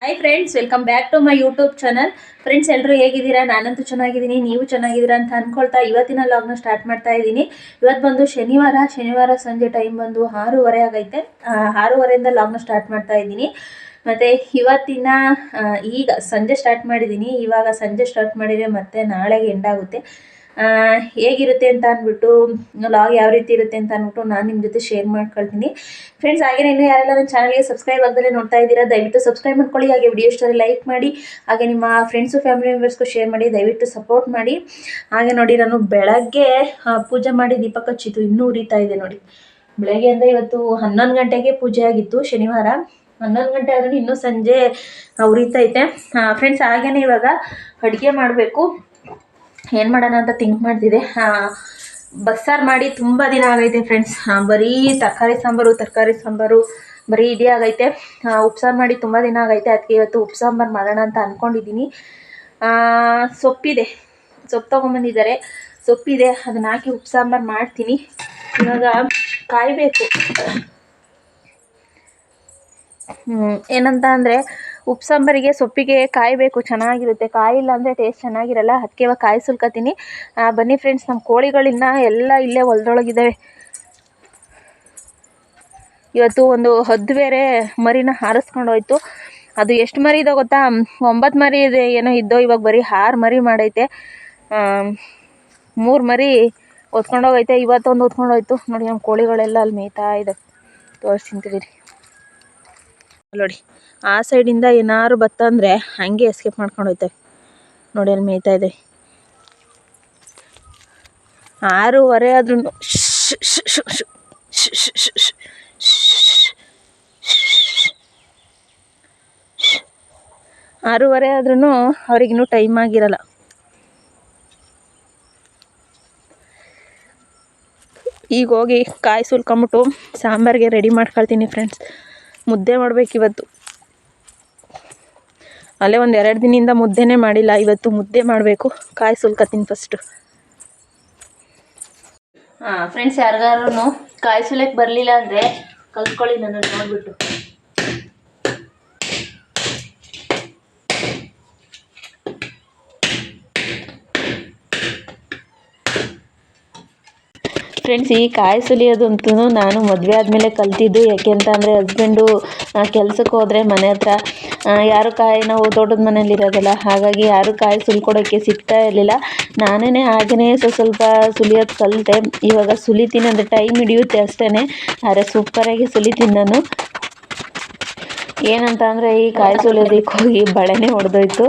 Hi friends, welcome back to my YouTube channel. Friends, ಎಲ್ಲರೂ ಹೇಗಿದ್ದೀರಾ? ನಾನಂತೂ ಚೆನ್ನಾಗಿದ್ದೀನಿ, ನೀವು ಚೆನ್ನಾಗಿದ್ದೀರಾ ಅಂತ ಅಂದ್ಕೊಳ್ತಾ ಇವತ್ತಿನ ಲಾಗ್ನ ಸ್ಟಾರ್ಟ್ ಮಾಡ್ತಾ ಇದ್ದೀನಿ. ಇವತ್ತು ಬಂದು ಶನಿವಾರ ಸಂಜೆ ಟೈಮ್ ಬಂದು 6:30 ಆಗೈತೆ. 6:30ಇಂದ ಲಾಗ್ನ ಸ್ಟಾರ್ಟ್ ಮಾಡ್ತಾ ಇದ್ದೀನಿ. ಮತ್ತು ಇವತ್ತಿನ ಈಗ ಸಂಜೆ ಸ್ಟಾರ್ಟ್ ಮಾಡಿದ್ದೀನಿ. ಇವಾಗ ಸಂಜೆ ಸ್ಟಾರ್ಟ್ ಮಾಡಿದರೆ ಮತ್ತೆ ನಾಳೆಗೆ ಎಂಡಾಗುತ್ತೆ. ಹೇಗಿರುತ್ತೆ ಅಂತ ಅಂದ್ಬಿಟ್ಟು ಲಾಗ್ ಯಾವ ರೀತಿ ಇರುತ್ತೆ ಅಂತ ಅಂದ್ಬಿಟ್ಟು ನಾನು ನಿಮ್ಮ ಜೊತೆ ಶೇರ್ ಮಾಡ್ಕೊಳ್ತೀನಿ. ಫ್ರೆಂಡ್ಸ್, ಹಾಗೆ ಇನ್ನೂ ಯಾರೆಲ್ಲ ನನ್ನ ಚಾನಲ್ಗೆ ಸಬ್ಸ್ಕ್ರೈಬ್ ಆಗದಲ್ಲೇ ನೋಡ್ತಾ ಇದ್ದೀರಾ, ದಯವಿಟ್ಟು ಸಬ್ಸ್ಕ್ರೈಬ್ ಮಾಡ್ಕೊಳ್ಳಿ. ಹಾಗೆ ವಿಡಿಯೋ ಇಷ್ಟರಲ್ಲಿ ಲೈಕ್ ಮಾಡಿ, ಹಾಗೆ ನಿಮ್ಮ ಫ್ರೆಂಡ್ಸು ಫ್ಯಾಮಿಲಿ ಮೆಂಬರ್ಸ್ಗೂ ಶೇರ್ ಮಾಡಿ, ದಯವಿಟ್ಟು ಸಪೋರ್ಟ್ ಮಾಡಿ. ಹಾಗೆ ನೋಡಿ, ನಾನು ಬೆಳಗ್ಗೆ ಪೂಜೆ ಮಾಡಿ ದೀಪ ಹಚ್ಚಿತ್ತು, ಇನ್ನೂ ಉರಿತಾ ಇದೆ ನೋಡಿ. ಬೆಳಗ್ಗೆ ಅಂದರೆ ಇವತ್ತು 11 ಗಂಟೆಗೆ ಪೂಜೆ ಆಗಿತ್ತು, ಶನಿವಾರ 11 ಗಂಟೆ ಆದ್ರೂ ಇನ್ನೂ ಸಂಜೆ ಉರಿತೈತೆ. ಫ್ರೆಂಡ್ಸ್, ಹಾಗೆಯೇ ಇವಾಗ ಅಡುಗೆ ಮಾಡಬೇಕು. ಏನು ಮಾಡೋಣ ಅಂತ ಥಿಂಕ್ ಮಾಡ್ತಿದ್ದೆ. ಬಸ್ಸಾರು ಮಾಡಿ ತುಂಬ ದಿನ ಆಗೈತೆ ಫ್ರೆಂಡ್ಸ್. ಬರೀ ತರಕಾರಿ ಸಾಂಬಾರು ಬರೀ ಇದೇ ಆಗೈತೆ. ಉಪ್ಸಾರು ಮಾಡಿ ತುಂಬ ದಿನ ಆಗೈತೆ. ಅದಕ್ಕೆ ಇವತ್ತು ಉಪ್ಸಾಂಬಾರು ಮಾಡೋಣ ಅಂತ ಅಂದ್ಕೊಂಡಿದ್ದೀನಿ. ಸೊಪ್ಪು ತೊಗೊಂಬಂದಿದ್ದಾರೆ, ಸೊಪ್ಪಿದೆ, ಅದನ್ನ ಹಾಕಿ ಉಪ್ಸಾಂಬಾರು ಮಾಡ್ತೀನಿ. ಇವಾಗ ಕಾಯಬೇಕು. ಏನಂತ ಅಂದರೆ ಉಪ್ಸಾಂಬಾರಿಗೆ ಸೊಪ್ಪಿಗೆ ಕಾಯಬೇಕು, ಚೆನ್ನಾಗಿರುತ್ತೆ. ಕಾಯಿಲ್ಲ ಅಂದರೆ ಟೇಸ್ಟ್ ಚೆನ್ನಾಗಿರಲ್ಲ. ಅದಕ್ಕೆ ಇವಾಗ ಕಾಯಿ ಸುಲ್ಕತೀನಿ. ಬನ್ನಿ ಫ್ರೆಂಡ್ಸ್, ನಮ್ಮ ಕೋಳಿಗಳಿನ್ನ ಎಲ್ಲ ಇಲ್ಲೇ ಹೊಲದೊಳಗಿದ್ದಾವೆ. ಇವತ್ತು ಒಂದು ಹದ್ದು ಬೇರೆ ಮರಿನ ಹಾರಿಸ್ಕೊಂಡು ಹೋಯ್ತು. ಅದು ಎಷ್ಟು ಮರಿ ಇದೆ ಗೊತ್ತಾ? 9 ಮರಿ ಇದೆ ಏನೋ ಇದ್ದೋ. ಇವಾಗ ಬರೀ 6 ಮರಿ ಮಾಡೈತೆ. 3 ಮರಿ ಹೊತ್ಕೊಂಡೋಗೈತೆ. ಇವತ್ತೊಂದು ಹೊತ್ಕೊಂಡೋಯ್ತು ನೋಡಿ. ನಮ್ಮ ಕೋಳಿಗಳೆಲ್ಲ ಅಲ್ಲಿ ಮೇಯ್ತಾ ಇದೆ, ತೋರಿಸ್ತಿಂತೀರಿ ನೋಡಿ. ಆ ಸೈಡಿಂದ ಏನಾದ್ರು ಬತ್ತಂದರೆ ಹಂಗೆ ಎಸ್ಕೇಪ್ ಮಾಡ್ಕೊಂಡು ಹೋಯ್ತವೆ ನೋಡಿ. ಅಲ್ಲಿ ಮೇಯ್ತಾ ಇದೆ. 6:30 ಆದ್ರೂ 6:30 ಆದ್ರೂ ಅವ್ರಿಗಿನ್ನೂ ಟೈಮ್ ಆಗಿರಲ್ಲ. ಈಗ ಹೋಗಿ ಕಾಯಿ ಸುಲ್ಕೊಂಬಿಟ್ಟು ಸಾಂಬಾರಿಗೆ ರೆಡಿ ಮಾಡ್ಕೊಳ್ತೀನಿ ಫ್ರೆಂಡ್ಸ್. ಮುದ್ದೆ ಮಾಡಬೇಕು ಇವತ್ತು. ಅಲ್ಲೇ ಒಂದು 2 ದಿನದಿಂದ ಮುದ್ದೆನೇ ಮಾಡಿಲ್ಲ. ಇವತ್ತು ಮುದ್ದೆ ಮಾಡಬೇಕು. ಕಾಯಿ ಸುಲ್ಕತ್ತೀನಿ ಫಸ್ಟು. ಫ್ರೆಂಡ್ಸ್, ಯಾರಿಗಾರು ಕಾಯಿ ಸುಲಿಯಕ್ಕೆ ಬರಲಿಲ್ಲ ಅಂದರೆ ಕಲ್ತ್ಕೊಳ್ಳಿ ನನ್ನನ್ನು ನೋಡಿಬಿಟ್ಟು. ಫ್ರೆಂಡ್ಸ್, ಈ ಕಾಯಿ ಸುಲಿಯೋದಂತೂ ನಾನು ಮದುವೆ ಆದಮೇಲೆ ಕಲ್ತಿದ್ದು. ಯಾಕೆ ಅಂತ ಅಂದರೆ ಹಸ್ಬೆಂಡು ಕೆಲಸಕ್ಕೆ ಹೋದರೆ ಮನೆ ಹತ್ರ ಯಾರು ನಾವು ತೋಟದ ಮನೇಲಿ ಇರೋದಲ್ಲ, ಹಾಗಾಗಿ ಯಾರು ಕಾಯಿ ಸುಲ್ಕೊಡೋಕ್ಕೆ ಸಿಗ್ತಾ ಇರಲಿಲ್ಲ. ನಾನೇ ಹಾಗೆಯೇ ಸ್ವಲ್ಪ ಸುಲಿಯೋದು ಕಲಿತೆ. ಇವಾಗ ಸುಲಿತೀನಿ ಅಂದರೆ ಟೈಮ್ ಹಿಡಿಯುತ್ತೆ ಅಷ್ಟೇ, ಆದರೆ ಸೂಪರಾಗಿ ಸುಲಿತೀನಿ ನಾನು. ಏನಂತ ಅಂದರೆ ಈ ಕಾಯಿ ಸುಲಿಯೋದಕ್ಕೆ ಹೋಗಿ ಬಳೆನೇ ಹೊಡೆದೋಯ್ತು.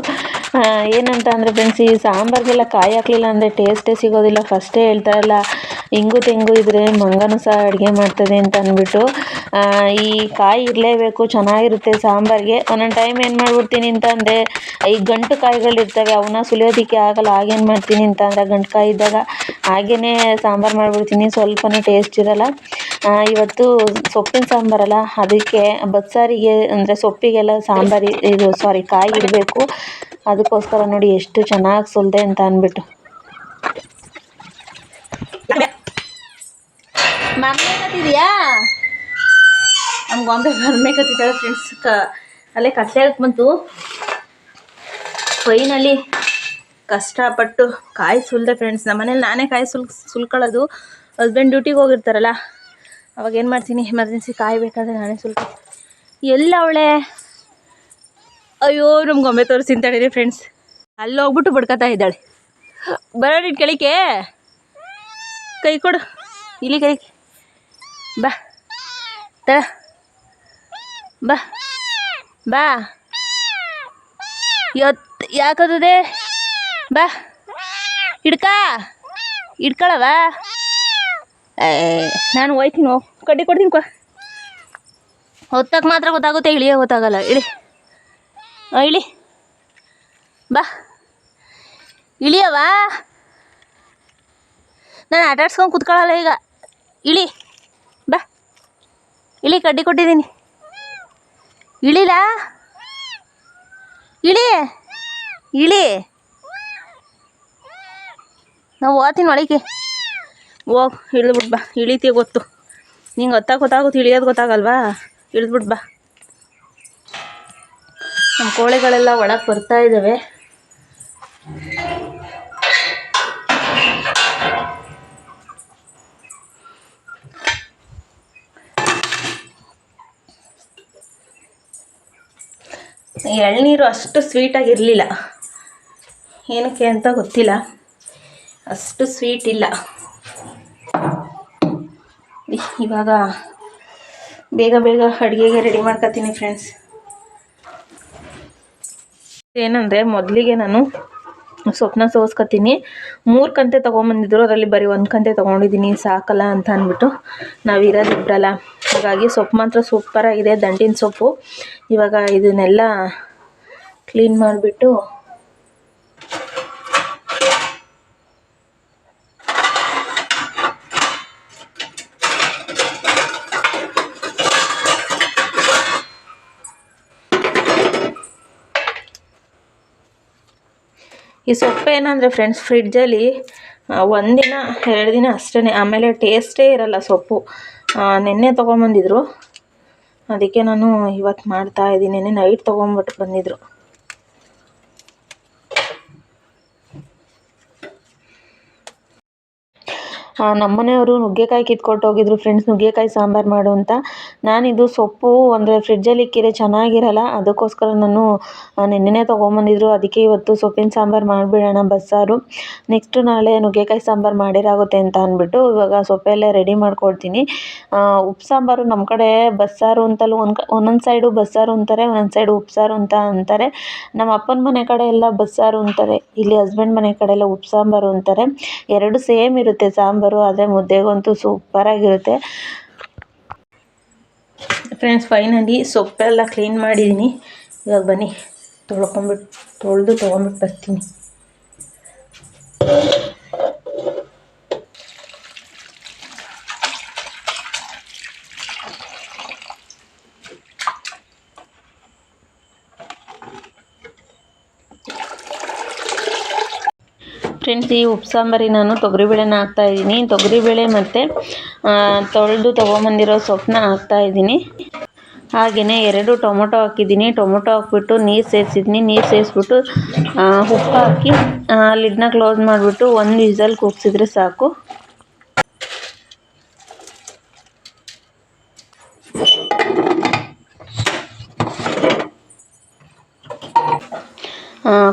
ಏನಂತ ಅಂದರೆ ಫ್ರೆಂಡ್ಸ್, ಈ ಸಾಂಬಾರಿಗೆಲ್ಲ ಕಾಯಿ ಹಾಕಲಿಲ್ಲ ಅಂದರೆ ಟೇಸ್ಟೇ ಸಿಗೋದಿಲ್ಲ. ಫಸ್ಟೇ ಹೇಳ್ತಾರಲ್ಲ, ಹಿಂಗು ತೆಂಗು ಇದ್ದರೆ ಮಂಗನೂ ಸಹ ಅಡುಗೆ ಮಾಡ್ತದೆ ಅಂತ ಅಂದ್ಬಿಟ್ಟು ಈ ಕಾಯಿ ಇರಲೇಬೇಕು, ಚೆನ್ನಾಗಿರುತ್ತೆ ಸಾಂಬಾರಿಗೆ. ಒಂದೊಂದು ಟೈಮ್ ಏನು ಮಾಡ್ಬಿಡ್ತೀನಿ ಅಂತ ಅಂದರೆ, ಈ ಗಂಟು ಕಾಯಿಗಳಿರ್ತವೆ, ಅವನ್ನ ಸುಲಿಯೋದಕ್ಕೆ ಆಗಲ್ಲ. ಆಗೇನು ಮಾಡ್ತೀನಿ ಅಂತ ಅಂದರೆ, ಗಂಟು ಕಾಯಿ ಇದ್ದಾಗ ಹಾಗೇ ಸಾಂಬಾರು ಮಾಡಿಬಿಡ್ತೀನಿ, ಸ್ವಲ್ಪನೂ ಟೇಸ್ಟ್ ಇರಲ್ಲ. ಇವತ್ತು ಸೊಪ್ಪಿನ ಸಾಂಬಾರಲ್ಲ, ಅದಕ್ಕೆ ಬಸ್ಸಾರಿಗೆ ಅಂದರೆ ಸೊಪ್ಪಿಗೆಲ್ಲ ಕಾಯಿ ಇರಬೇಕು. ಅದಕ್ಕೋಸ್ಕರ ನೋಡಿ ಎಷ್ಟು ಚೆನ್ನಾಗಿ ಸುಲಿದೆ ಅಂತ ಅಂದ್ಬಿಟ್ಟು. ಮರ್ಮೇಕತ್ತಿದೆಯಾ? ನಮ್ಮ ಗೊಂಬೆ ಮರ್ಮೇಕತ್ತಿದ್ದಾಳೆ ಫ್ರೆಂಡ್ಸ್. ಅಲ್ಲೇ ಕತ್ಲಾಗಕ್ಕೆ ಬಂತು. ಫೈನಲಿ ಕಷ್ಟಪಟ್ಟು ಕಾಯಿ ಸುಲಿದೆ ಫ್ರೆಂಡ್ಸ್. ನಮ್ಮ ಮನೇಲಿ ನಾನೇ ಕಾಯಿ ಸುಲ್ಕೊಳ್ಳೋದು. ಹಸ್ಬೆಂಡ್ ಡ್ಯೂಟಿಗೆ ಹೋಗಿರ್ತಾರಲ್ಲ, ಅವಾಗ ಏನು ಮಾಡ್ತೀನಿ, ಎಮರ್ಜೆನ್ಸಿ ಕಾಯಿ ಬೇಕಾದರೆ ನಾನೇ ಸುಲ್ಕೊತೀನಿ. ಎಲ್ಲ ಅವಳೆ, ಅಯ್ಯೋ ನಮ್ಮ ಗೊಂಬೆ ತೋರಿಸಿಂತಾಳೆ ಫ್ರೆಂಡ್ಸ್. ಅಲ್ಲಿ ಹೋಗ್ಬಿಟ್ಟು ಬಡ್ಕೊತಾ ಇದ್ದಾಳೆ. ಬರೋಣ ಕೆಳಿಕೆ, ಕೈ ಕೊಡು, ಇಲ್ಲಿ ಕೈ ಬಾ, ತ ಬಾ ಬಾ, ಯಾಕದೇ ಬಾ, ಹಿಡ್ಕೊಳವ. ನಾನು ಹೋಯ್ತೀನಿ, ಕಡ್ಡಿ ಕೊಡ್ತೀನಿ. ಹೊತ್ತಕ್ಕೆ ಮಾತ್ರ ಗೊತ್ತಾಗುತ್ತೆ, ಇಳಿಯೋ ಗೊತ್ತಾಗಲ್ಲ. ಇಳಿ ಬಾ, ಇಳಿಯವ. ನಾನು ಆಟಾಡ್ಸ್ಕೊಂಡು ಕೂತ್ಕೊಳ್ಳಲ್ಲ ಈಗ. ಇಳಿ ಬಾ, ಕಡ್ಡಿ ಕೊಟ್ಟಿದ್ದೀನಿ, ಇಳಿಲಾ, ಇಳಿ. ನಾವು ಹೋಗ್ತೀನಿ ಒಳಗೆ. ಹೋಗಿ ಇಳಿದ್ಬಿಟ್ಟು ಬಾ. ಇಳಿತೀಯ ಗೊತ್ತು ನಿಂಗೆ, ಗೊತ್ತಾಗುತ್ತೆ, ಇಳಿಯೋದು ಗೊತ್ತಾಗಲ್ವಾ? ಇಳಿದ್ಬಿಟ್ಟು ಬಾ. ನಮ್ಮ ಕೋಳಿಗಳೆಲ್ಲ ಒಳಗೆ ಬರ್ತಾ ಇದ್ದಾವೆ. ಎಳ್ನೀರು ಅಷ್ಟು ಸ್ವೀಟಾಗಿರಲಿಲ್ಲ, ಏನಕ್ಕೆ ಅಂತ ಗೊತ್ತಿಲ್ಲ, ಅಷ್ಟು ಸ್ವೀಟ್ ಇಲ್ಲ. ಇವಾಗ ಬೇಗ ಬೇಗ ಅಡುಗೆಗೆ ರೆಡಿ ಮಾಡ್ಕೊತೀನಿ ಫ್ರೆಂಡ್ಸ್. ಏನಂದರೆ ಮೊದಲಿಗೆ ನಾನು ಸೊಪ್ಪನ್ನ ಸೋಸ್ಕೊತೀನಿ. 3 ಕಂತೆ ತೊಗೊಂಬಂದಿದ್ರು, ಅದರಲ್ಲಿ ಬರೀ 1 ಕಂತೆ ತೊಗೊಂಡಿದ್ದೀನಿ, ಸಾಕಲ್ಲ ಅಂತ ಅಂದ್ಬಿಟ್ಟು. ನಾವು ಇರೋದಿಬ್ಬರಲ್ಲ, ಹಾಗಾಗಿ ಸೊಪ್ಪು ಮಾತ್ರ ಸೂಪರಾಗಿದೆ, ದಂಟಿನ ಸೊಪ್ಪು. ಇವಾಗ ಇದನ್ನೆಲ್ಲ ಕ್ಲೀನ್ ಮಾಡಿಬಿಟ್ಟು ಈ ಸೊಪ್ಪು ಏನಂದರೆ ಫ್ರೆಂಡ್ಸ್, ಫ್ರಿಡ್ಜಲ್ಲಿ 1 ದಿನ 2 ದಿನ ಅಷ್ಟೇ, ಆಮೇಲೆ ಟೇಸ್ಟೇ ಇರಲ್ಲ ಸೊಪ್ಪು. ನೆನ್ನೆ ತೊಗೊಂಬಂದಿದ್ರು, ಅದಕ್ಕೆ ನಾನು ಇವತ್ತು ಮಾಡ್ತಾಯಿದ್ದೀನಿ. ನೆನ್ನೆ ನೈಟ್ ತೊಗೊಂಬಿಟ್ಟು ಬಂದಿದ್ರು. ನಮ್ಮನೆಯವರು ನುಗ್ಗೆಕಾಯಿ ಕಿತ್ಕೊಟ್ಟು ಹೋಗಿದ್ರು ಫ್ರೆಂಡ್ಸ್, ನುಗ್ಗೆಕಾಯಿ ಸಾಂಬಾರು ಮಾಡು ಅಂತ. ನಾನಿದು ಸೊಪ್ಪು ಅಂದರೆ ಫ್ರಿಡ್ಜಲ್ಲಿ ಇಕ್ಕಿದ್ರೆ ಚೆನ್ನಾಗಿರಲ್ಲ, ಅದಕ್ಕೋಸ್ಕರ ನಾನು ನೆನ್ನೆನೇ ತೊಗೊಂಬಂದಿದ್ರು. ಅದಕ್ಕೆ ಇವತ್ತು ಸೊಪ್ಪಿನ ಸಾಂಬಾರು ಮಾಡಿಬಿಡೋಣ, ಬಸ್ಸಾರು. ನೆಕ್ಸ್ಟು ನಾಳೆ ನುಗ್ಗೆಕಾಯಿ ಸಾಂಬಾರು ಮಾಡಿರಾಗುತ್ತೆ ಅಂತ ಅಂದ್ಬಿಟ್ಟು ಇವಾಗ ಸೊಪ್ಪೆಲ್ಲ ರೆಡಿ ಮಾಡ್ಕೊಳ್ತೀನಿ. ಉಪ್ಪು ಸಾಂಬಾರು ನಮ್ಮ ಕಡೆ ಬಸ್ಸಾರು ಅಂತಲೂ ಒಂದೊಂದು ಸೈಡು ಬಸ್ಸಾರು ಅಂತಾರೆ, ಒಂದೊಂದು ಸೈಡು ಉಪ್ಸಾರು ಅಂತ ಅಂತಾರೆ. ನಮ್ಮ ಅಪ್ಪನ ಮನೆ ಕಡೆ ಎಲ್ಲ ಬಸ್ಸಾರು ಅಂತಾರೆ, ಇಲ್ಲಿ ಹಸ್ಬೆಂಡ್ ಮನೆ ಕಡೆ ಎಲ್ಲ ಉಪ್ಪು ಸಾಂಬಾರು ಅಂತಾರೆ. ಎರಡು ಸೇಮ್ ಇರುತ್ತೆ ಸಾಂಬಾರು, ಆದರೆ ಮುದ್ದೆಗಂತೂ ಸೂಪರಾಗಿರುತ್ತೆ ಫ್ರೆಂಡ್ಸ್. ಫೈನಲಿ ಸೊಪ್ಪೆಲ್ಲ ಕ್ಲೀನ್ ಮಾಡಿದ್ದೀನಿ. ಇವಾಗ ಬನ್ನಿ ತೊಳೆದು ತೊಗೊಂಬಿಟ್ಟು ಬರ್ತೀನಿ. ಫ್ರೆಂಡ್ಸ್, ಈ ಉಪ್ಪು ಸಾಂಬಾರಿಗೆ ನಾನು ತೊಗರಿಬೇಳೆನ ಹಾಕ್ತಾಯಿದ್ದೀನಿ. ತೊಗರಿಬೇಳೆ ಮತ್ತು ತೊಳೆದು ತೊಗೊಂಬಂದಿರೋ ಸೊಪ್ಪನ್ನ ಹಾಕ್ತಾಯಿದ್ದೀನಿ. ಹಾಗೆಯೇ 2 ಟೊಮೊಟೊ ಹಾಕಿದ್ದೀನಿ. ಟೊಮೊಟೊ ಹಾಕ್ಬಿಟ್ಟು ನೀರು ಸೇರಿಸಿದ್ದೀನಿ. ನೀರು ಸೇರಿಸ್ಬಿಟ್ಟು ಉಪ್ಪು ಹಾಕಿ ಲಿಡ್ನ ಕ್ಲೋಸ್ ಮಾಡಿಬಿಟ್ಟು 1 ವಿಸಲ್ ಕೂಗಿಸಿದ್ರೆ ಸಾಕು.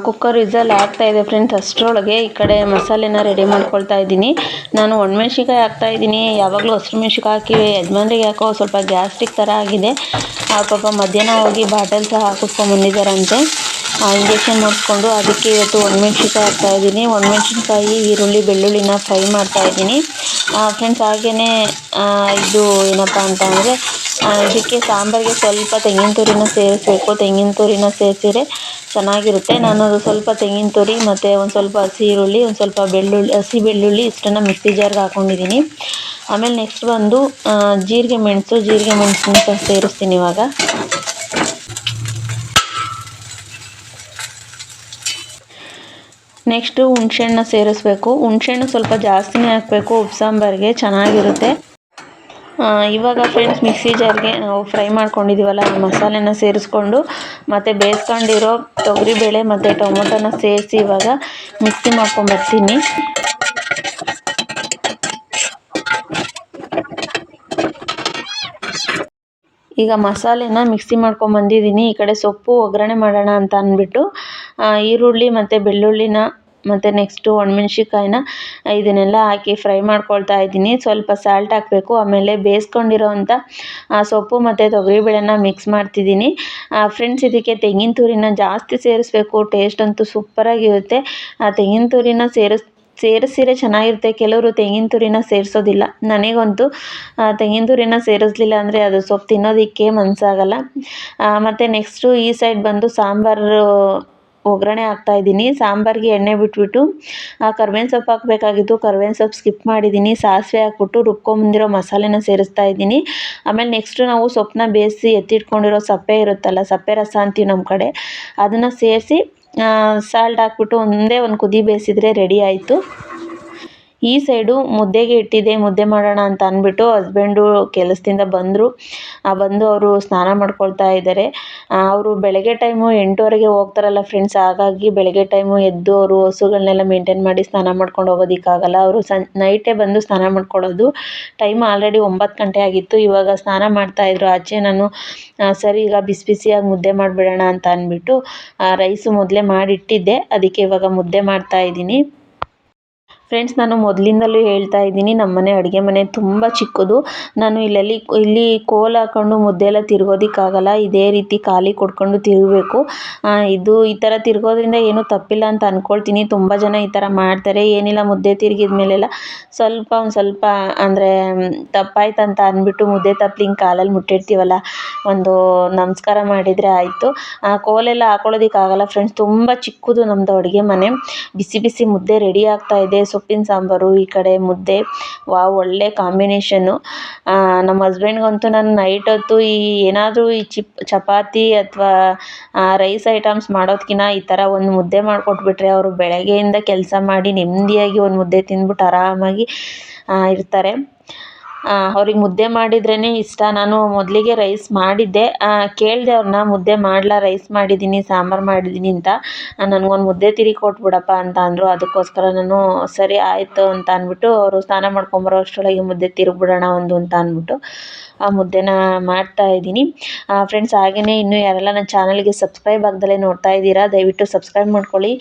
ಕುಕ್ಕರ್ ವಿಸಲ್ ಆಗ್ತಾಯಿದೆ ಫ್ರೆಂಡ್ಸ್. ಅಷ್ಟರೊಳಗೆ ಈ ಕಡೆ ಮಸಾಲೆನ ರೆಡಿ ಮಾಡ್ಕೊಳ್ತಾ ಇದ್ದೀನಿ. ನಾನು ಒಣಮೆಣ್ಸಿನ್ಕಾಯಿ ಹಾಕ್ತಾಯಿದ್ದೀನಿ. ಯಾವಾಗಲೂ ಹಸಿರು ಮೆಣ್ಸಿನ್ಕಾಯಿ ಹಾಕಿ ಯಜಮಾನ್ರಿಗೆ ಯಾಕೋ ಸ್ವಲ್ಪ ಗ್ಯಾಸ್ಟ್ರಿಕ್ ಥರ ಆಗಿದೆ. ಪಾಪ ಮಧ್ಯಾಹ್ನ ಹೋಗಿ ಬಾಟಲ್ ಸಹ ಹಾಕಿಸ್ಕೊಂಬಂದಿದ್ದಾರಂತೆ, ಇಂಜೆಕ್ಷನ್ ಮಾಡಿಸ್ಕೊಂಡು. ಅದಕ್ಕೆ ಇವತ್ತು ಒಣಮೆಣ್ಸಿನ್ಕಾಯಿ ಹಾಕ್ತಾಯಿದ್ದೀನಿ. ಒಣಮೆಣ್ಸಿನ್ಕಾಯಿ, ಈರುಳ್ಳಿ, ಬೆಳ್ಳುಳ್ಳಿನ ಫ್ರೈ ಮಾಡ್ತಾಯಿದ್ದೀನಿ ಫ್ರೆಂಡ್ಸ್. ಹಾಗೆಯೇ ಇದು ಏನಪ್ಪ ಅಂತ ಅಂದರೆ ಇದಕ್ಕೆ ಸಾಂಬಾರಿಗೆ ಸ್ವಲ್ಪ ತೆಂಗಿನ ತುರಿನ ಸೇರಿಸ್ಬೇಕು. ತೆಂಗಿನ ತುರಿನ ಸೇರಿಸಿದ್ರೆ ಚೆನ್ನಾಗಿರುತ್ತೆ. ನಾನು ಸ್ವಲ್ಪ ತೆಂಗಿನ ತುರಿ ಮತ್ತು ಒಂದು ಸ್ವಲ್ಪ ಹಸಿ ಈರುಳ್ಳಿ, ಒಂದು ಸ್ವಲ್ಪ ಹಸಿ ಬೆಳ್ಳುಳ್ಳಿ ಇಷ್ಟನ್ನು ಮಿಕ್ಸಿ ಜಾರ್ಗೆ ಹಾಕ್ಕೊಂಡಿದ್ದೀನಿ. ಆಮೇಲೆ ನೆಕ್ಸ್ಟ್ ಬಂದು ಜೀರಿಗೆ ಮೆಣಸನ್ನ ಸೇರಿಸ್ತೀನಿ ಇವಾಗ. ನೆಕ್ಸ್ಟು ಹುಣಸೆಹಣ್ಣು ಸೇರಿಸ್ಬೇಕು. ಹುಣಸೆಹಣ್ಣು ಸ್ವಲ್ಪ ಜಾಸ್ತಿನೇ ಹಾಕಬೇಕು, ಉಪ್ಪು ಸಾಂಬಾರಿಗೆ ಚೆನ್ನಾಗಿರುತ್ತೆ. ಇವಾಗ ಫ್ರೆಂಡ್ಸ್ ಮಿಕ್ಸಿ ಜಾರ್ಗೆ ನಾವು ಫ್ರೈ ಮಾಡ್ಕೊಂಡಿದ್ದೀವಲ್ಲ ಈ ಮಸಾಲೆನ ಸೇರಿಸ್ಕೊಂಡು ಮತ್ತು ಬೇಯಿಸ್ಕೊಂಡಿರೋ ತೊಗರಿಬೇಳೆ ಮತ್ತು ಟೊಮೊಟೊನ ಸೇರಿಸಿ ಇವಾಗ ಮಿಕ್ಸಿ ಮಾಡ್ಕೊಂಬರ್ತೀನಿ. ಈಗ ಮಸಾಲೆನ ಮಿಕ್ಸಿ ಮಾಡ್ಕೊಂಬಂದಿದ್ದೀನಿ. ಈ ಕಡೆ ಸೊಪ್ಪು ಒಗ್ಗರಣೆ ಮಾಡೋಣ ಅಂತ ಅಂದ್ಬಿಟ್ಟು ಈರುಳ್ಳಿ ಮತ್ತು ಬೆಳ್ಳುಳ್ಳಿನ ಮತ್ತು ನೆಕ್ಸ್ಟು ಒಣಮೆಣ್ಸಿನ್ಕಾಯಿನ ಇದನ್ನೆಲ್ಲ ಹಾಕಿ ಫ್ರೈ ಮಾಡ್ಕೊಳ್ತಾ ಇದ್ದೀನಿ. ಸ್ವಲ್ಪ ಸಾಲ್ಟ್ ಹಾಕಬೇಕು. ಆಮೇಲೆ ಬೇಯಿಸ್ಕೊಂಡಿರೋವಂಥ ಸೊಪ್ಪು ಮತ್ತು ತೊಗರಿಬೇಳೆನ ಮಿಕ್ಸ್ ಮಾಡ್ತಿದ್ದೀನಿ ಫ್ರೆಂಡ್ಸ್. ಇದಕ್ಕೆ ತೆಂಗಿನ ತುರಿನ ಜಾಸ್ತಿ ಸೇರಿಸ್ಬೇಕು, ಟೇಸ್ಟ್ ಅಂತೂ ಸೂಪರಾಗಿರುತ್ತೆ. ತೆಂಗಿನ ತುರಿನ ಸೇರಿಸಿದ್ರೆ ಚೆನ್ನಾಗಿರುತ್ತೆ. ಕೆಲವರು ತೆಂಗಿನ ತುರಿನ ಸೇರಿಸೋದಿಲ್ಲ. ನನಗಂತೂ ತೆಂಗಿನ ತುರಿನ ಸೇರಿಸಲಿಲ್ಲ ಅಂದರೆ ಅದು ಸೊಪ್ಪು ತಿನ್ನೋದಕ್ಕೆ ಮನಸ್ಸಾಗಲ್ಲ. ಮತ್ತು ನೆಕ್ಸ್ಟು ಈ ಸೈಡ್ ಬಂದು ಸಾಂಬಾರು ಒಗ್ಗರಣೆ ಹಾಕ್ತಾಯಿದ್ದೀನಿ. ಸಾಂಬಾರಿಗೆ ಎಣ್ಣೆ ಬಿಟ್ಬಿಟ್ಟು ಕರ್ಬೇವಿನ ಸೊಪ್ಪು ಹಾಕಬೇಕಾಗಿತ್ತು, ಕರ್ಬೇವಿನ ಸೊಪ್ಪು ಸ್ಕಿಪ್ ಮಾಡಿದ್ದೀನಿ. ಸಾಸಿವೆ ಹಾಕ್ಬಿಟ್ಟು ರುಬ್ಕೊಂಬಂದಿರೋ ಮಸಾಲೆನ ಸೇರಿಸ್ತಾ ಇದ್ದೀನಿ. ಆಮೇಲೆ ನೆಕ್ಸ್ಟು ನಾವು ಸೊಪ್ಪನ್ನ ಬೇಯಿಸಿ ಎತ್ತಿಟ್ಕೊಂಡಿರೋ ಸಪ್ಪೆ ಇರುತ್ತಲ್ಲ, ಸಪ್ಪೆ ರಸ ಅಂತೀವಿ ನಮ್ಮ ಕಡೆ, ಅದನ್ನು ಸೇರಿಸಿ ಸಾಲ್ಟ್ ಹಾಕ್ಬಿಟ್ಟು ಒಂದೇ ಒಂದು ಕುದಿ ಬೇಯಿಸಿದ್ರೆ ರೆಡಿ ಆಯಿತು. ಈ ಸೈಡು ಮುದ್ದೆಗೆ ಇಟ್ಟಿದ್ದೆ, ಮುದ್ದೆ ಮಾಡೋಣ ಅಂತ ಅಂದ್ಬಿಟ್ಟು ಹಸ್ಬೆಂಡು ಕೆಲಸದಿಂದ ಬಂದರು. ಬಂದು ಅವರು ಸ್ನಾನ ಮಾಡ್ಕೊಳ್ತಾ ಇದ್ದಾರೆ. ಅವರು ಬೆಳಗ್ಗೆ ಟೈಮು 8:30ಗೆ ಹೋಗ್ತಾರಲ್ಲ ಫ್ರೆಂಡ್ಸ್, ಹಾಗಾಗಿ ಬೆಳಗ್ಗೆ ಟೈಮು ಎದ್ದು ಅವರು ಹಸುಗಳನ್ನೆಲ್ಲ ಮೇಂಟೈನ್ ಮಾಡಿ ಸ್ನಾನ ಮಾಡ್ಕೊಂಡು ಹೋಗೋದಕ್ಕಾಗಲ್ಲ. ಅವರು ನೈಟೇ ಬಂದು ಸ್ನಾನ ಮಾಡ್ಕೊಳ್ಳೋದು. ಟೈಮ್ ಆಲ್ರೆಡಿ 9 ಗಂಟೆ ಆಗಿತ್ತು. ಇವಾಗ ಸ್ನಾನ ಮಾಡ್ತಾಯಿದ್ರು ಆಚೆ. ನಾನು ಸರಿ ಈಗ ಬಿಸಿ ಬಿಸಿಯಾಗಿ ಮುದ್ದೆ ಮಾಡಿಬಿಡೋಣ ಅಂತ ಅಂದ್ಬಿಟ್ಟು ರೈಸು ಮೊದಲೇ ಮಾಡಿಟ್ಟಿದ್ದೆ, ಅದಕ್ಕೆ ಇವಾಗ ಮುದ್ದೆ ಮಾಡ್ತಾಯಿದ್ದೀನಿ. ಫ್ರೆಂಡ್ಸ್, ನಾನು ಮೊದಲಿಂದಲೂ ಹೇಳ್ತಾ ಇದ್ದೀನಿ, ನಮ್ಮನೆ ಅಡುಗೆ ಮನೆ ತುಂಬ ಚಿಕ್ಕದು. ನಾನು ಇಲ್ಲಿ ಕೋಲ್ ಹಾಕೊಂಡು ಮುದ್ದೆ ಎಲ್ಲ ತಿರ್ಗೋದಕ್ಕಾಗಲ್ಲ. ಇದೇ ರೀತಿ ಖಾಲಿ ಕೊಡ್ಕೊಂಡು ತಿರುಗಬೇಕು. ಈ ಥರ ತಿರ್ಗೋದ್ರಿಂದ ಏನೂ ತಪ್ಪಿಲ್ಲ ಅಂತ ಅಂದ್ಕೊಳ್ತೀನಿ. ತುಂಬ ಜನ ಈ ಥರ ಮಾಡ್ತಾರೆ. ಏನಿಲ್ಲ, ಮುದ್ದೆ ತಿರುಗಿದ ಮೇಲೆಲ್ಲ ಒಂದು ಸ್ವಲ್ಪ ಅಂದರೆ ತಪ್ಪಾಯ್ತು ಅಂತ ಅಂದ್ಬಿಟ್ಟು ಮುದ್ದೆ ತಪ್ಪಲಿ ಹಿಂಗೆ ಕಾಲಲ್ಲಿ ಮುಟ್ಟಿರ್ತೀವಲ್ಲ, ಒಂದು ನಮಸ್ಕಾರ ಮಾಡಿದರೆ ಆಯಿತು. ಕೋಲೆಲ್ಲ ಹಾಕೊಳ್ಳೋದಕ್ಕಾಗಲ್ಲ ಫ್ರೆಂಡ್ಸ್, ತುಂಬ ಚಿಕ್ಕದು ನಮ್ಮದು ಅಡುಗೆ ಮನೆ. ಬಿಸಿ ಬಿಸಿ ಮುದ್ದೆ ರೆಡಿ ಆಗ್ತಾ ಇದೆ. ಸೊಪ್ಪಿನ ಸಾಂಬಾರು, ಈ ಕಡೆ ಮುದ್ದೆ. ಒಳ್ಳೆ ಕಾಂಬಿನೇಷನ್ನು. ನಮ್ಮ ಹಸ್ಬೆಂಡ್ಗಂತೂ ನಾನು ನೈಟ್ ಹೊತ್ತು ಏನಾದರೂ ಚಪಾತಿ ಅಥವಾ ರೈಸ್ ಐಟಮ್ಸ್ ಮಾಡೋದಕ್ಕಿಂತ ಈ ಥರ ಒಂದು ಮುದ್ದೆ ಮಾಡಿಕೊಟ್ಬಿಟ್ರೆ ಅವರು ಬೆಳಗ್ಗೆಯಿಂದ ಕೆಲಸ ಮಾಡಿ ನೆಮ್ಮದಿಯಾಗಿ ಒಂದು ಮುದ್ದೆ ತಿಂದ್ಬಿಟ್ಟು ಆರಾಮಾಗಿ ಇರ್ತಾರೆ. ಅವ್ರಿಗೆ ಮುದ್ದೆ ಮಾಡಿದ್ರೇ ಇಷ್ಟ. ನಾನು ಮೊದಲಿಗೆ ರೈಸ್ ಮಾಡಿದ್ದೆ, ಕೇಳಿದೆ ಅವ್ರನ್ನ, ಮುದ್ದೆ ಮಾಡಲಾ, ರೈಸ್ ಮಾಡಿದ್ದೀನಿ, ಸಾಂಬಾರು ಮಾಡಿದ್ದೀನಿ ಅಂತ. ನನಗೊಂದು ಮುದ್ದೆ ತಿರುಗಿ ಕೊಟ್ಬಿಡಪ್ಪ ಅಂತ ಅಂದರು. ಅದಕ್ಕೋಸ್ಕರ ನಾನು ಸರಿ ಆಯಿತು ಅಂತ ಅಂದ್ಬಿಟ್ಟು, ಅವರು ಸ್ನಾನ ಮಾಡ್ಕೊಂಬರೋ ಅಷ್ಟರೊಳಗೆ ಮುದ್ದೆ ತಿರುಗಿಬಿಡೋಣ ಅಂತ ಅಂದ್ಬಿಟ್ಟು ಆ ಮುದ್ದೆನ ಮಾಡ್ತಾಯಿದ್ದೀನಿ. ಫ್ರೆಂಡ್ಸ್, ಹಾಗೆಯೇ ಇನ್ನೂ ಯಾರೆಲ್ಲ ನನ್ನ ಚಾನಲ್ಗೆ ಸಬ್ಸ್ಕ್ರೈಬ್ ಆಗ್ದಲೇ ನೋಡ್ತಾ ಇದ್ದೀರಾ, ದಯವಿಟ್ಟು ಸಬ್ಸ್ಕ್ರೈಬ್ ಮಾಡ್ಕೊಳ್ಳಿ.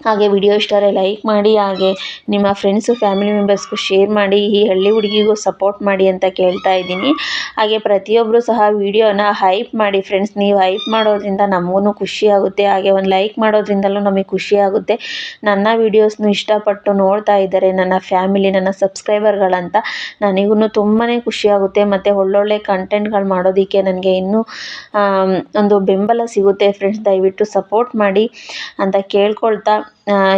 ಹಾಗೆ ವಿಡಿಯೋ ಇಷ್ಟರೆ ಲೈಕ್ ಮಾಡಿ, ಹಾಗೆ ನಿಮ್ಮ ಫ್ರೆಂಡ್ಸು ಫ್ಯಾಮಿಲಿ ಮೆಂಬರ್ಸ್ಗೂ ಶೇರ್ ಮಾಡಿ. ಈ ಹಳ್ಳಿ ಹುಡುಗಿಗೂ ಸಪೋರ್ಟ್ ಮಾಡಿ ಅಂತ ಕೇಳ್ತಾ ಇದ್ದೀನಿ. ಹಾಗೆ ಪ್ರತಿಯೊಬ್ಬರು ಸಹ ವಿಡಿಯೋನ ಹೈಪ್ ಮಾಡಿ ಫ್ರೆಂಡ್ಸ್. ನೀವು ಹೈಪ್ ಮಾಡೋದ್ರಿಂದ ನಮಗೂ ಖುಷಿ ಆಗುತ್ತೆ, ಹಾಗೆ ಒಂದು ಲೈಕ್ ಮಾಡೋದ್ರಿಂದಲೂ ನಮಗೆ ಖುಷಿ ಆಗುತ್ತೆ. ನನ್ನ ವೀಡಿಯೋಸ್ನು ಇಷ್ಟಪಟ್ಟು ನೋಡ್ತಾ ಇದ್ದಾರೆ ನನ್ನ ಫ್ಯಾಮಿಲಿ, ನನ್ನ ಸಬ್ಸ್ಕ್ರೈಬರ್ಗಳಂತ ನನಗೂ ತುಂಬಾ ಖುಷಿ ಆಗುತ್ತೆ. ಮತ್ತು ಒಳ್ಳೊಳ್ಳೆ ಕಂಟೆಂಟ್ಗಳು ಮಾಡೋದಕ್ಕೆ ನನಗೆ ಇನ್ನೂ ಒಂದು ಬೆಂಬಲ ಸಿಗುತ್ತೆ ಫ್ರೆಂಡ್ಸ್. ದಯವಿಟ್ಟು ಸಪೋರ್ಟ್ ಮಾಡಿ ಅಂತ ಕೇಳ್ಕೊಳ್ತಾ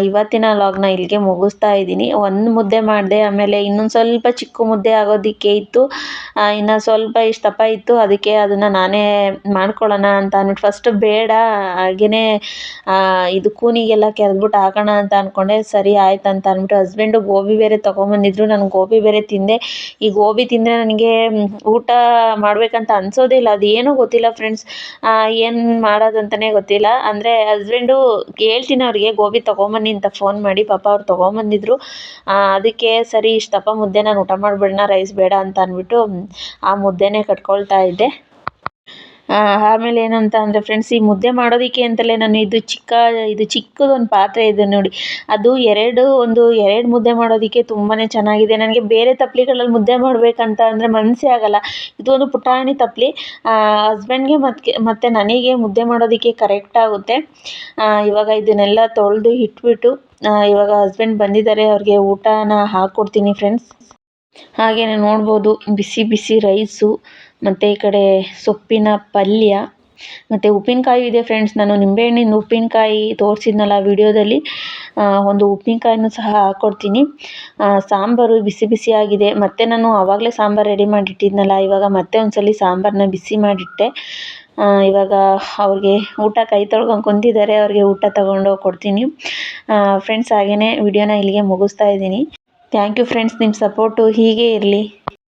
ಇವತ್ತಿನ ವ್ಲಾಗ್ನ ಇಲ್ಲಿಗೆ ಮುಗಿಸ್ತಾ ಇದ್ದೀನಿ. ಒಂದು ಮುದ್ದೆ ಮಾಡಿದೆ, ಆಮೇಲೆ ಇನ್ನೊಂದು ಸ್ವಲ್ಪ ಚಿಕ್ಕ ಮುದ್ದೆ ಆಗೋದಕ್ಕೆ ಇತ್ತು, ಇನ್ನು ಸ್ವಲ್ಪ ಇಷ್ಟಪ್ಪ ಇತ್ತು. ಅದಕ್ಕೆ ಅದನ್ನು ನಾನೇ ಮಾಡ್ಕೊಳ್ಳೋಣ ಅಂತ ಅಂದ್ಬಿಟ್ಟು ಫಸ್ಟ್ ಬೇಡ, ಹಾಗೆಯೇ ಇದು ಕೂನಿಗೆಲ್ಲ ಕೆರೆದ್ಬಿಟ್ಟು ಹಾಕೋಣ ಅಂತ ಅಂದ್ಕೊಂಡೆ. ಸರಿ ಆಯ್ತು ಅಂತ ಅಂದ್ಬಿಟ್ಟು ಹಸ್ಬೆಂಡು ಗೋಬಿ ಬೇರೆ ತೊಗೊಂಬಂದಿದ್ರು. ನಾನು ಗೋಬಿ ಬೇರೆ ತಿಂದೆ. ಈ ಗೋಬಿ ತಿಂದರೆ ನನಗೆ ಊಟ ಮಾಡಬೇಕಂತ ಅನಿಸೋದೇ ಇಲ್ಲ. ಅದು ಏನೂ ಗೊತ್ತಿಲ್ಲ ಫ್ರೆಂಡ್ಸ್, ಏನು ಮಾಡೋದಂತಲೇ ಗೊತ್ತಿಲ್ಲ. ಅಂದರೆ ಹಸ್ಬೆಂಡು ಹೇಳ್ತೀನಿ ಅವ್ರಿಗೆ ಗೋಬಿ ತೊಗೊಂಬನ್ನಿ ಅಂತ ಫೋನ್ ಮಾಡಿ, ಪಾಪ ಅವ್ರು ತೊಗೊಂಬಂದಿದ್ರು. ಅದಕ್ಕೆ ಸರಿ ಇಷ್ಟಪ್ಪ ಮುದ್ದೆ ನಾನು ಊಟ ಮಾಡಿಬಿಡೋಣ, ರೈಸ್ ಬೇಡ ಅಂತ ಅಂದ್ಬಿಟ್ಟು ಆ ಮುದ್ದೆನೇ ಕಟ್ಕೊಳ್ತಾ ಇದ್ದೆ. ಆಮೇಲೆ ಏನಂತ ಅಂದರೆ ಫ್ರೆಂಡ್ಸ್, ಈ ಮುದ್ದೆ ಮಾಡೋದಕ್ಕೆ ಅಂತಲೇ ನಾನು ಇದು ಚಿಕ್ಕದೊಂದು ಪಾತ್ರೆ ಇದೆ ನೋಡಿ, ಅದು ಎರಡು ಮುದ್ದೆ ಮಾಡೋದಕ್ಕೆ ತುಂಬಾ ಚೆನ್ನಾಗಿದೆ. ನನಗೆ ಬೇರೆ ತಪ್ಪಲಿಗಳಲ್ಲಿ ಮುದ್ದೆ ಮಾಡಬೇಕಂತ ಅಂದರೆ ಮನಸ್ಸೇ ಆಗಲ್ಲ. ಇದು ಒಂದು ಪುಟಾಣಿ ತಪ್ಪಲಿ, ಹಸ್ಬೆಂಡ್ಗೆ ಮತ್ತು ನನಗೆ ಮುದ್ದೆ ಮಾಡೋದಕ್ಕೆ ಕರೆಕ್ಟ್ ಆಗುತ್ತೆ. ಇವಾಗ ಇದನ್ನೆಲ್ಲ ತೊಳೆದು ಇಟ್ಬಿಟ್ಟು ಇವಾಗ ಹಸ್ಬೆಂಡ್ ಬಂದಿದ್ದಾರೆ, ಅವ್ರಿಗೆ ಊಟನ ಹಾಕ್ಕೊಡ್ತೀನಿ ಫ್ರೆಂಡ್ಸ್. ಹಾಗೆಯೇ ನೋಡ್ಬೋದು ಬಿಸಿ ಬಿಸಿ ರೈಸು, ಮತ್ತು ಈ ಕಡೆ ಸೊಪ್ಪಿನ ಪಲ್ಯ, ಮತ್ತು ಉಪ್ಪಿನಕಾಯಿ ಇದೆ ಫ್ರೆಂಡ್ಸ್. ನಾನು ನಿಂಬೆಹಣ್ಣಿನ ಉಪ್ಪಿನಕಾಯಿ ತೋರಿಸಿದ್ನಲ್ಲ ವಿಡಿಯೋದಲ್ಲಿ, ಒಂದು ಉಪ್ಪಿನಕಾಯಿನೂ ಸಹ ಹಾಕ್ಕೊಡ್ತೀನಿ. ಸಾಂಬಾರು ಬಿಸಿ ಬಿಸಿಯಾಗಿದೆ. ಮತ್ತು ನಾನು ಆವಾಗಲೇ ಸಾಂಬಾರು ರೆಡಿ ಮಾಡಿಟ್ಟಿದ್ನಲ್ಲ, ಇವಾಗ ಮತ್ತೆ ಒಂದ್ಸಲ ಸಾಂಬಾರನ್ನ ಬಿಸಿ ಮಾಡಿಟ್ಟೆ. ಇವಾಗ ಅವ್ರಿಗೆ ಊಟ ಕೈ ತೊಳ್ಕೊಂಡು ಕುಂತಿದ್ದಾರೆ, ಅವ್ರಿಗೆ ಊಟ ತೊಗೊಂಡೋಗಿ ಕೊಡ್ತೀನಿ ಫ್ರೆಂಡ್ಸ್. ಹಾಗೆಯೇ ವಿಡಿಯೋನ ಇಲ್ಲಿಗೆ ಮುಗಿಸ್ತಾ ಇದ್ದೀನಿ. ಥ್ಯಾಂಕ್ ಯು ಫ್ರೆಂಡ್ಸ್, ನಿಮ್ಮ ಸಪೋರ್ಟು ಹೀಗೆ ಇರಲಿ.